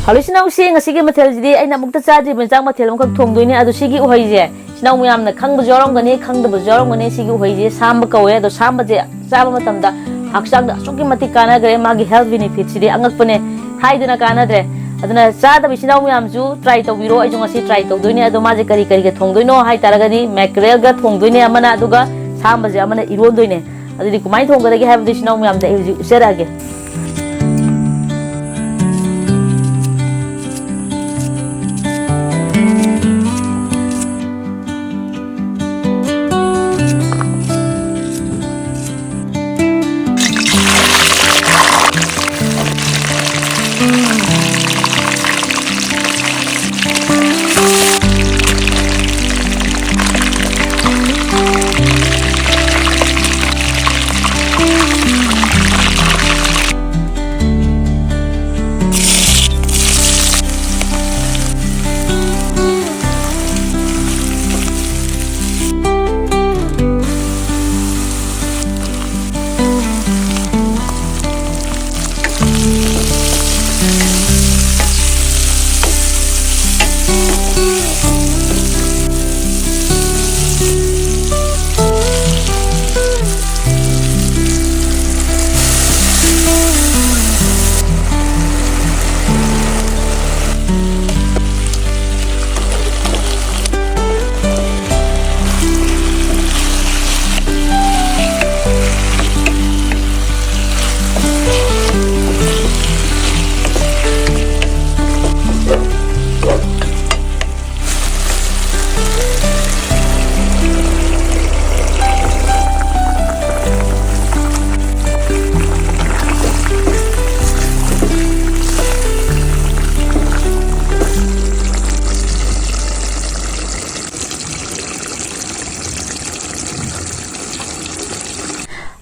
Hallucinau sing a sigi matel di I namuk the charge when Jang Matel Tong doing at the Sigi Uhaze. Now we am the Kang Bajoram Gani, Kang the Bajoram Gani, Sigi Uhaze, Samba Kawe, the Samba Samatamda, Aksang, Suki Matikana, Magi health benefits, the Angapone, hide in a canadre. Adana Sada Vishinau Yamzu, try to Viro, I don't see try to do it, the magically Tonguino, High Taragadi, Mackerel got Tonguina, Manaduga, Samba Jamana, Irodine. I didn't mind home that I have this now, Yam the Serage.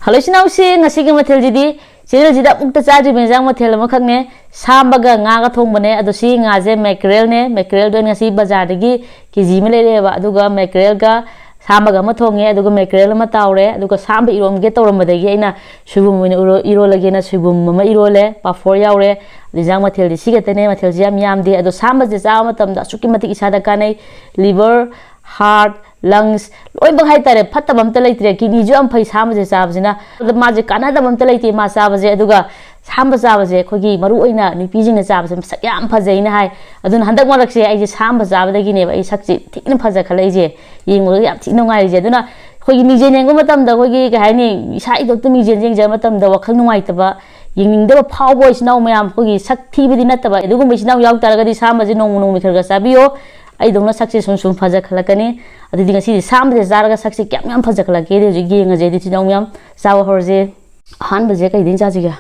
Hallucinau sing a sigi matel di, Channel Jida Mukta charge Benjang Matel Makane, Sambaga Naga Tombane, at the seeing as a Mackerel ne, Mackerel doing a sea bazardigi, Kizimele, Duga, Mackerelga, Sambaga Matonge, Duga Mackerel Mataure, Duga Samba Irom get over Madagena, Shubum Irolagena, Shubum Mama Irole, Pafor Yaure, the Zamatel, the Sigatane, Matel Jam Yam, the Sambas, the Zamatam, the Sukimatic Sadakane, liver, heart, lungs, oi bahai tare phatta bam talai tre kini jo am phai sam je sab jina the magic kana da bam talai ti ma sab je aduga samba sab je khogi maru oina ni pi jing na sab je sak yam phajai na hai adun handak ma rak se ai je samba sab da gi ne ba ai sak ji thikna phaja khalai je yeng mo yam thi nongai je aduna khogi mi je neng ma tam da khogi ga hai ni isa i dok tu mi je jeng ja ma tam da wakhal nongai ta ba yeng da phaw boys now mayam khogi sak thi bi na ta ba adugu mi now yaw tar ga di samba je nong nong mi khar ga sabiyo I don't success on some Fazakalakani. I didn't see the Samba Zaraga Saxi Captain Fazakalaki, the Ging as edited on Yam, Sour Horse, Hanbazeka, in Zaziga.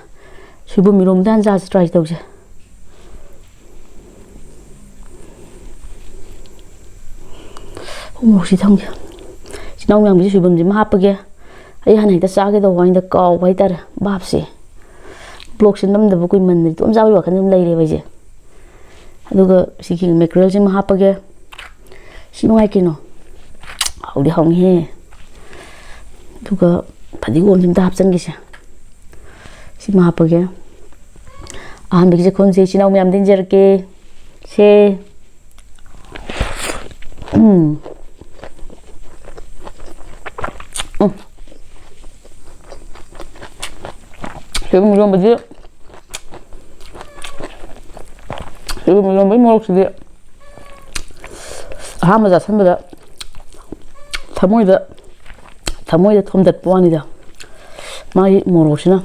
Subumirum Danzas tries those. Oh, she tongue. She know young Subum Jim Hapage. I had the saga the wine the cow, waiter, Babsy. Blocks in them the book women, the Tonzawa and lady was it. Aduga seeking Mackerel Jim Hapage. She no like no. How the hung here? Duga Padigon in the Hapsangisha. She map again. I'm the conversation of me. I'm danger. Say, more to the Hamas Samba Tamoy Tom that Bonida. My Moroshina.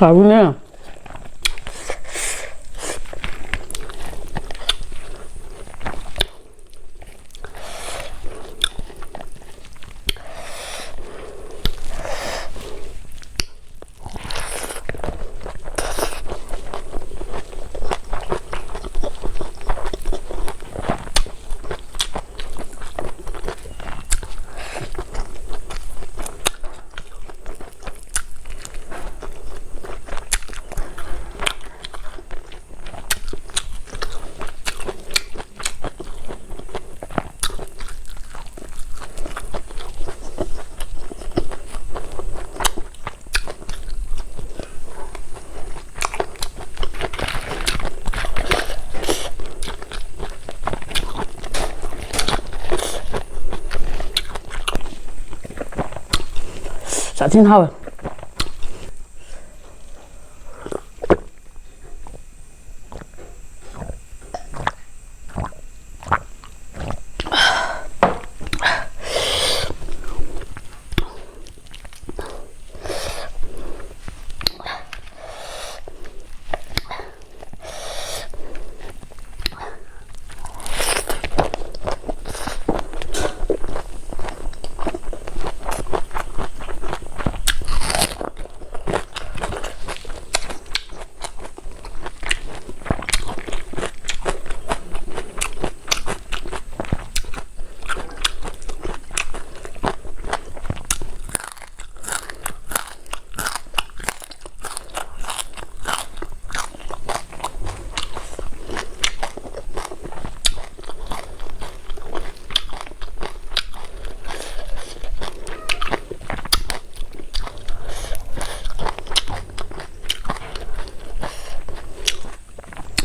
가루네.咋挺好的。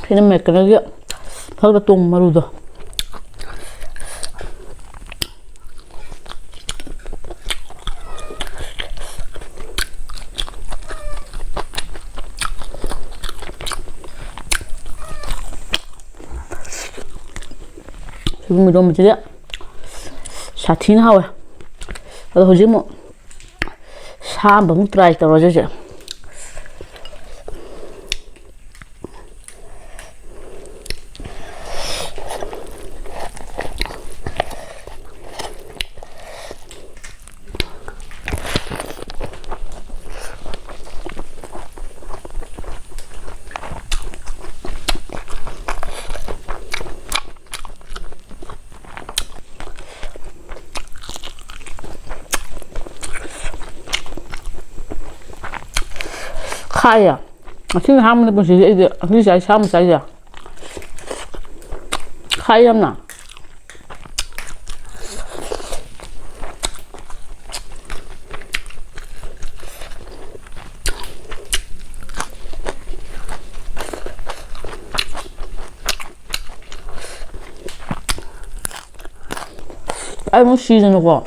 Ini Mackerel ya, kalau tung malu dah. 지금 이러면 진짜 사틴 하와. 그래서 지금 뭐 Samba 묵 트라이 떨어지지. Kaya, şimdi hamile bu şey de, güzel şam sayı. Kaya mı? Ay bu season ko.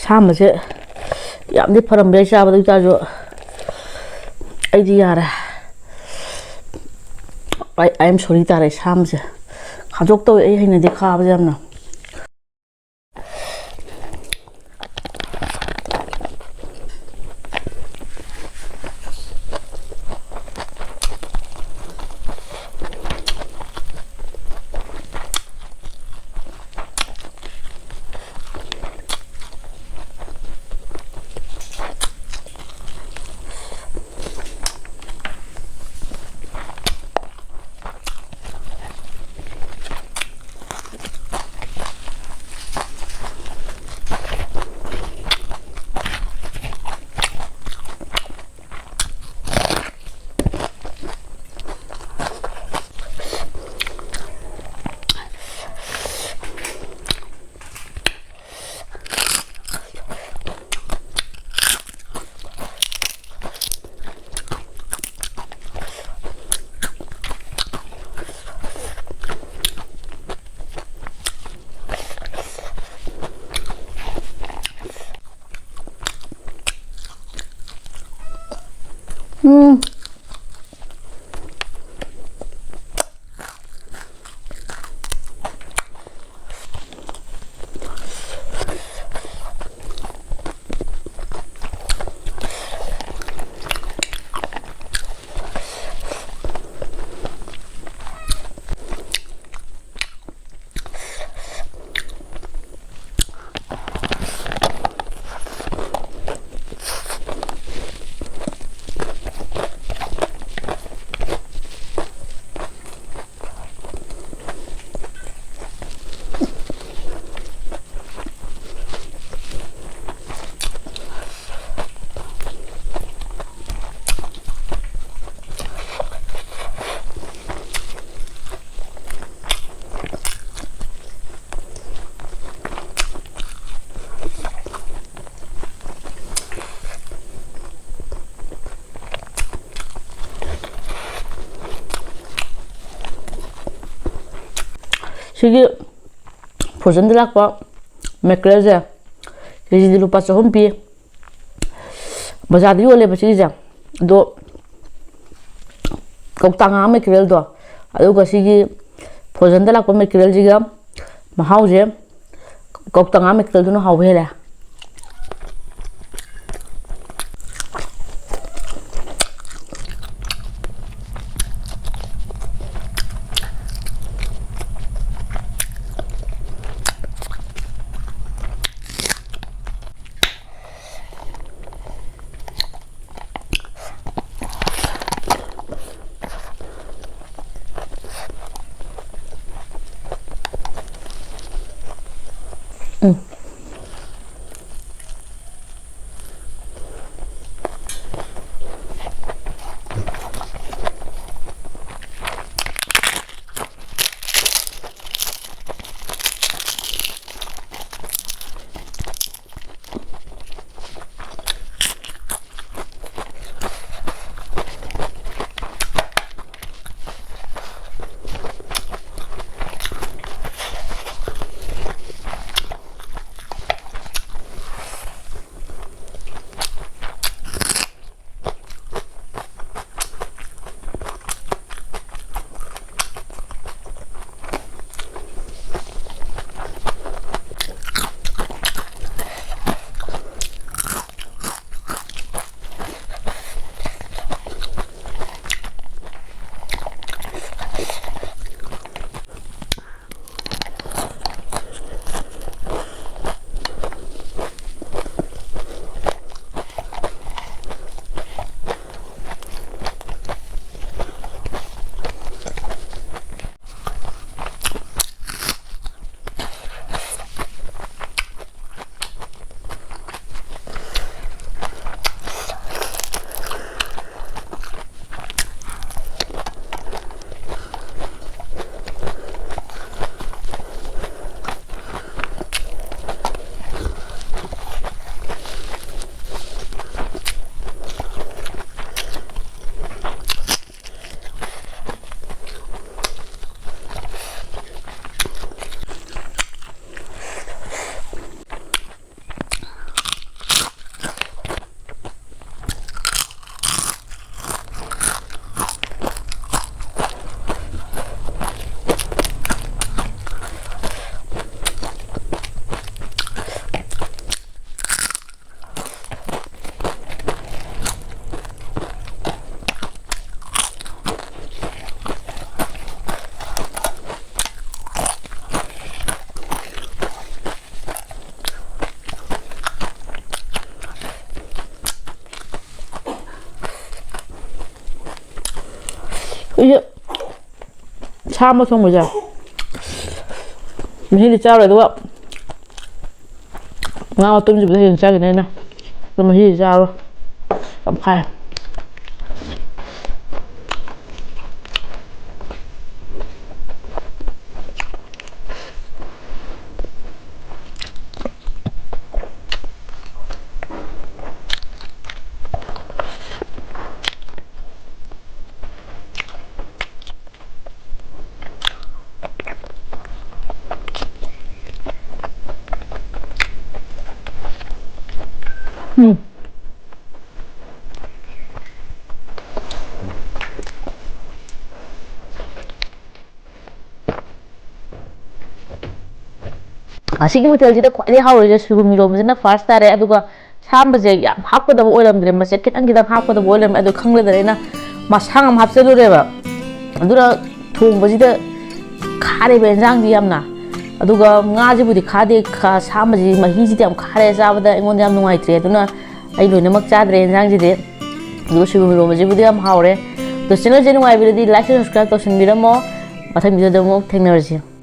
ꯁꯥꯝꯕꯁꯦ ꯌꯥꯝꯗꯤ ꯐꯔꯝꯕ ꯌꯥꯏ ꯆꯥꯕꯗ ꯑꯣꯏꯇꯥꯔꯁꯨ ꯑꯩꯗꯤ ꯌꯥꯔꯦ ꯑꯥꯏ am sorry ꯇꯥꯔꯦ ꯁꯥꯝꯕꯁꯦ ꯈꯥꯖꯣꯛꯇꯧꯋꯦ ꯑꯩ ꯍꯩꯅꯗꯤ ꯈꯥꯕꯁꯦ ꯌꯥꯝꯅ ꯁꯤꯒꯤ ꯐ꯭ꯔꯣꯖꯟꯗ ꯂꯥꯛꯄ ꯃꯦꯀ꯭ꯔꯦꯜꯁꯦ ꯀꯦꯖꯤꯗ ꯂꯨꯄꯥ 300 ꯄꯤ ꯕꯖꯥꯔꯗ ꯌꯣꯜꯂꯦꯕ ꯁꯤꯒꯤꯁꯦ ꯑꯗꯣ ꯀꯧꯇꯥ ꯉꯥ ꯃꯦꯀ꯭ꯔꯦꯜꯗꯣ ꯑꯗꯨꯒ ꯁꯤꯒꯤ ꯐ꯭ꯔꯣꯖꯟꯗ ꯂꯥꯛꯄ ꯃꯦꯀ꯭ꯔꯦꯜꯁꯤꯒ ꯃꯍꯥꯎꯁꯦ ꯀꯧꯇꯥ ꯉꯥ ꯃꯦꯀ꯭ꯔꯦꯜꯗꯨꯅ ꯍꯥꯎꯕ ꯍꯦꯜꯂꯦ 이게 Samba 통보자. Mahili 짜래 누가 nga 어떤 집에서 괜찮게 되나? 그럼 mahili 짜로 감칼. ꯑꯁꯤꯒꯤ ꯍꯣꯇꯦꯜꯁꯤꯗ ꯈ꯭ꯋꯥꯏꯗꯒꯤ ꯍꯥꯎꯔꯤꯁꯦ ꯁꯣꯏꯕꯨꯝ ꯏꯔꯣꯝꯕꯁꯤꯅ ꯐꯥꯔꯁ ꯇꯥꯔꯦ ꯑꯗꯨꯒ ꯁꯥꯝꯕꯁꯦ ꯌꯥꯝ ꯍꯥꯞꯀꯗꯕ ꯑꯣꯏꯔꯝꯗ꯭ꯔꯦ ꯃꯆꯦꯠ ꯈꯤꯇꯪ ꯍꯥꯞꯀꯗꯕ ꯑꯣꯏꯔꯝꯃꯦ ꯑꯗꯨ ꯈꯪꯂꯗꯅ ꯑꯩꯅ ꯃꯁꯥꯡ ꯑꯃ ꯍꯥꯞꯆꯜꯂꯨꯔꯦꯕ ꯑꯗꯨꯅ ꯊꯣꯡꯕꯁꯤꯗ ꯈꯥꯔꯦꯕ ꯌꯦꯟꯖꯥꯡꯁꯤ ꯌꯥꯝꯅ ꯑꯗꯨꯒ ꯉꯥꯁꯤꯕꯨꯗꯤ ꯈꯥꯗꯦ ꯁꯥꯝꯕꯁꯤ ꯃꯍꯤꯁꯤꯗꯤ ꯌꯥꯝ ꯈꯥꯔꯦ ꯆꯥꯕꯗ ꯑꯩꯉꯣꯟꯗ ꯌꯥꯝ ꯅꯨꯡꯉꯥꯏꯇ꯭ꯔꯦ ꯑꯗꯨꯅ ꯑꯩ ꯂꯣꯏꯅꯃꯛ ꯆꯥꯗ꯭ꯔꯦ ꯌꯦꯟꯖꯥꯡꯁꯤꯗꯤ ꯑꯗꯨꯒ ꯁꯣꯏꯕꯨꯝ ꯏꯔꯣꯝꯕꯁꯤꯕꯨꯗꯤ ꯌꯥꯝ ꯍꯥꯎꯔꯦ ꯑꯗꯣ ꯆꯦꯅꯦꯜꯁꯦ ꯅꯨꯡꯉꯥꯏꯕꯤꯔꯗꯤ ꯂꯥꯏꯛ ꯁꯕꯁꯀ꯭ꯔꯥꯏꯕ ꯇꯧꯁꯤꯟꯕꯤꯔꯝꯃꯣ ꯃꯊꯪ ꯚꯤꯗꯤꯑꯣꯗ ꯑꯃꯨꯛ ꯊꯦꯡꯅꯔꯁꯤ